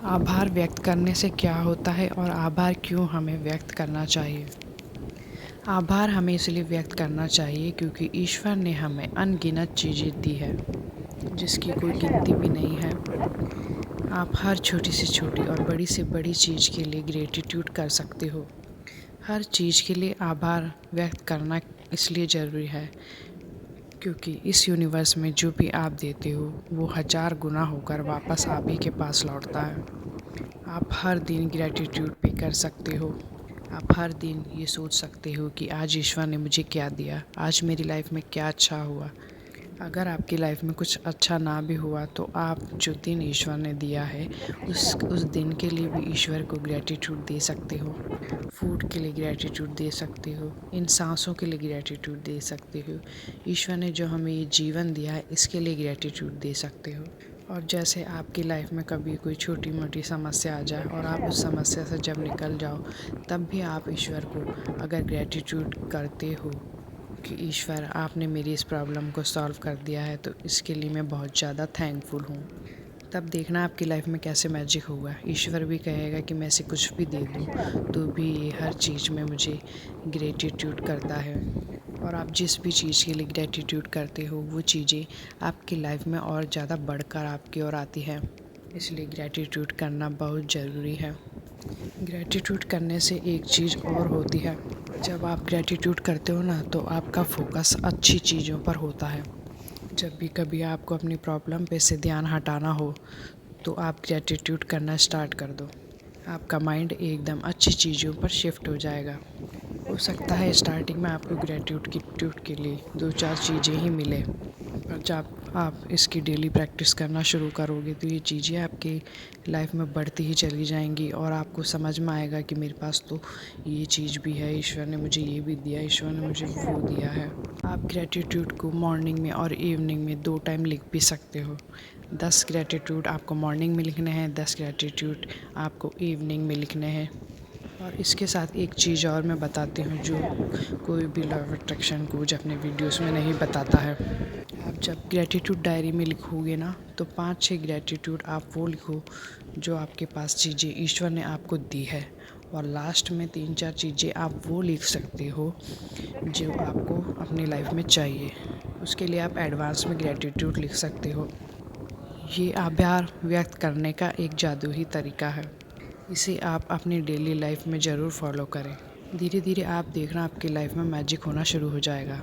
आभार व्यक्त करने से क्या होता है और आभार क्यों हमें व्यक्त करना चाहिए। आभार हमें इसलिए व्यक्त करना चाहिए क्योंकि ईश्वर ने हमें अनगिनत चीज़ें दी है जिसकी कोई गिनती भी नहीं है। आप हर छोटी से छोटी और बड़ी से बड़ी चीज़ के लिए ग्रेटिट्यूड कर सकते हो। हर चीज़ के लिए आभार व्यक्त करना इसलिए ज़रूरी है क्योंकि इस यूनिवर्स में जो भी आप देते हो वो 1000 गुना होकर वापस आप ही के पास लौटता है। आप हर दिन ग्रैटिट्यूड पे कर सकते हो। आप हर दिन ये सोच सकते हो कि आज ईश्वर ने मुझे क्या दिया, आज मेरी लाइफ में क्या अच्छा हुआ। अगर आपकी लाइफ में कुछ अच्छा ना भी हुआ तो आप जो दिन ईश्वर ने दिया है उस दिन के लिए भी ईश्वर को ग्रैटिट्यूड दे सकते हो। फूड के लिए ग्रैटिट्यूड दे सकते हो, इन सांसों के लिए ग्रैटिट्यूड दे सकते हो। ईश्वर ने जो हमें ये जीवन दिया है इसके लिए ग्रैटिट्यूड दे सकते हो। और जैसे आपकी लाइफ में कभी कोई छोटी मोटी समस्या आ जाए और आप उस समस्या से जब निकल जाओ तब भी आप ईश्वर को अगर ग्रैटिट्यूड करते हो कि ईश्वर आपने मेरी इस प्रॉब्लम को सॉल्व कर दिया है तो इसके लिए मैं बहुत ज़्यादा थैंकफुल हूँ, तब देखना आपकी लाइफ में कैसे मैजिक होगा। ईश्वर भी कहेगा कि मैं इसे कुछ भी दे दूँ तो भी ये हर चीज़ में मुझे ग्रेटिट्यूड करता है। और आप जिस भी चीज़ के लिए ग्रेटिट्यूड करते हो वो चीज़ें आपकी लाइफ में और ज़्यादा बढ़कर आपकी ओर आती है। इसलिए ग्रेटिट्यूड करना बहुत ज़रूरी है। ग्रेटिट्यूड करने से एक चीज़ और होती है, जब आप ग्रेटिट्यूड करते हो ना तो आपका फोकस अच्छी चीज़ों पर होता है। जब भी कभी आपको अपनी प्रॉब्लम पे से ध्यान हटाना हो तो आप ग्रैटिट्यूड करना स्टार्ट कर दो। आपका माइंड एकदम अच्छी चीज़ों पर शिफ्ट हो जाएगा। हो सकता है स्टार्टिंग में आपको ग्रैटिट्यूड के लिए 2-4 चीज़ें ही मिले, पर जब आप इसकी डेली प्रैक्टिस करना शुरू करोगे तो ये चीज़ें आपकी लाइफ में बढ़ती ही चली जाएंगी और आपको समझ में आएगा कि मेरे पास तो ये चीज़ भी है, ईश्वर ने मुझे ये भी दिया, ईश्वर ने मुझे वो दिया है। आप ग्रैटिट्यूड को मॉर्निंग में और इवनिंग में 2 टाइम लिख भी सकते हो। 10 ग्रैटिट्यूड आपको मॉर्निंग में लिखने हैं, 10 ग्रैटिट्यूड आपको इवनिंग में लिखने हैं। और इसके साथ एक चीज़ और मैं बताती हूँ जो कोई भी लॉ ऑफ अट्रैक्शन कोच अपने वीडियोस में नहीं बताता है। आप जब ग्रैटिट्यूड डायरी में लिखोगे ना तो 5-6 ग्रैटिट्यूड आप वो लिखो जो आपके पास चीज़ें ईश्वर ने आपको दी है, और लास्ट में 3-4 चीज़ें आप वो लिख सकते हो जो आपको अपनी लाइफ में चाहिए। उसके लिए आप एडवांस में ग्रैटिट्यूड लिख सकते हो। ये आभार व्यक्त करने का एक जादुई तरीका है। इसे आप अपनी डेली लाइफ में ज़रूर फॉलो करें। धीरे धीरे आप देखना आपकी लाइफ में मैजिक होना शुरू हो जाएगा।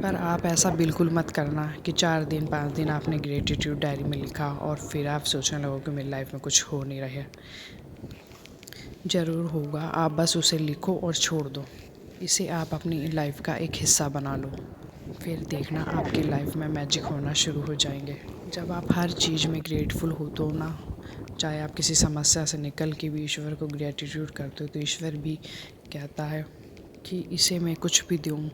पर आप ऐसा बिल्कुल मत करना कि 4 दिन 5 दिन आपने ग्रेटिट्यूड डायरी में लिखा और फिर आप सोचने लगो कि मेरी लाइफ में कुछ हो नहीं रहा है। ज़रूर होगा, आप बस उसे लिखो और छोड़ दो। इसे आप अपनी लाइफ का एक हिस्सा बना लो, फिर देखना आपकी लाइफ में मैजिक होना शुरू हो जाएंगे। जब आप हर चीज़ में ग्रेटफुल होते हो ना, चाहे आप किसी समस्या से निकल के भी ईश्वर को ग्रेटिट्यूड करते हो तो ईश्वर भी कहता है कि इसे मैं कुछ भी दूँ,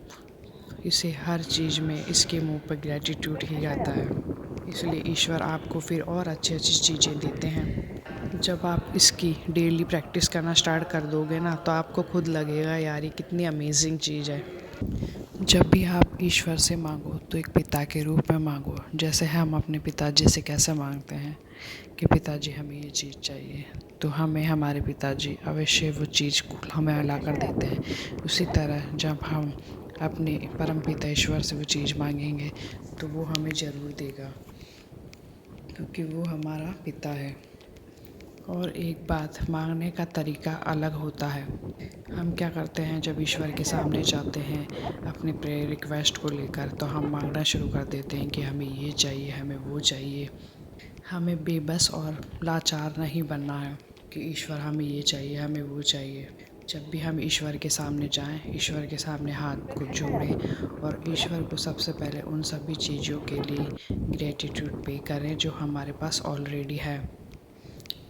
इसे हर चीज़ में इसके मुंह पर ग्रेटिट्यूड ही रहता है। इसलिए ईश्वर आपको फिर और अच्छी अच्छी चीज़ें देते हैं। जब आप इसकी डेली प्रैक्टिस करना स्टार्ट कर दोगे ना तो आपको खुद लगेगा यार ये कितनी अमेजिंग चीज़ है। जब भी आप ईश्वर से मांगो तो एक पिता के रूप में मांगो, जैसे हम अपने पिताजी से कैसे मांगते हैं कि पिताजी हमें ये चीज़ चाहिए, तो हमें हमारे पिताजी अवश्य वो चीज़ को हमें ला कर देते हैं। उसी तरह जब हम अपने परमपिता ईश्वर से वो चीज़ मांगेंगे तो वो हमें ज़रूर देगा क्योंकि वो हमारा पिता है। और एक बात, मांगने का तरीका अलग होता है। हम क्या करते हैं जब ईश्वर के सामने जाते हैं अपने प्रेयर रिक्वेस्ट को लेकर तो हम मांगना शुरू कर देते हैं कि हमें ये चाहिए, हमें वो चाहिए। हमें बेबस और लाचार नहीं बनना है कि ईश्वर हमें ये चाहिए, हमें वो चाहिए। जब भी हम ईश्वर के सामने जाएं, ईश्वर के सामने हाथ को जोड़ें और ईश्वर को सबसे पहले उन सभी चीज़ों के लिए ग्रेटिट्यूड पे करें जो हमारे पास ऑलरेडी है।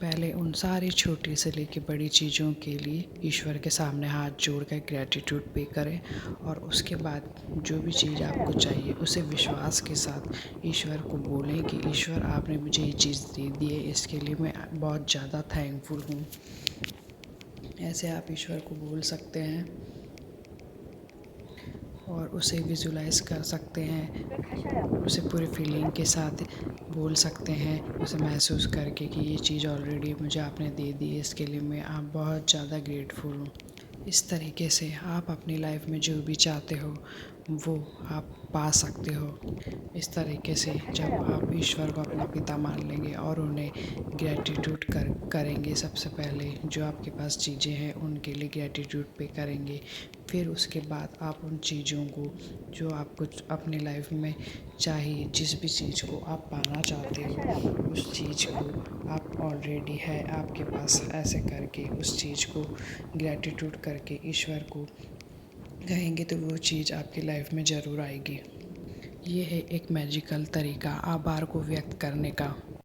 पहले उन सारी छोटी से लेके बड़ी चीज़ों के लिए ईश्वर के सामने हाथ जोड़कर ग्रेटिट्यूड पे करें, और उसके बाद जो भी चीज़ आपको चाहिए उसे विश्वास के साथ ईश्वर को बोलें कि ईश्वर आपने मुझे ये चीज़ दे दी है, इसके लिए मैं बहुत ज़्यादा थैंकफुल हूँ। ऐसे आप ईश्वर को बोल सकते हैं। और उसे विजुलाइज कर सकते हैं, उसे पूरी फीलिंग के साथ बोल सकते हैं, उसे महसूस करके कि ये चीज़ ऑलरेडी मुझे आपने दे दी, इसके लिए मैं आप बहुत ज़्यादा ग्रेटफुल हूँ। इस तरीके से आप अपनी लाइफ में जो भी चाहते हो वो आप पा सकते हो। इस तरीके से जब आप ईश्वर को अपना पिता मान लेंगे और उन्हें ग्रैटिट्यूड करेंगे, सबसे पहले जो आपके पास चीज़ें हैं उनके लिए ग्रैटिट्यूड पे करेंगे, फिर उसके बाद आप उन चीज़ों को जो आपको अपनी लाइफ में चाहिए, जिस भी चीज़ को आप पाना चाहते हो उस चीज़ को आप ऑलरेडी है आपके पास, ऐसे करके उस चीज़ को ग्रैटिट्यूड करके ईश्वर को कहेंगे तो वो चीज़ आपकी लाइफ में ज़रूर आएगी। ये है एक मैजिकल तरीका आभार को व्यक्त करने का।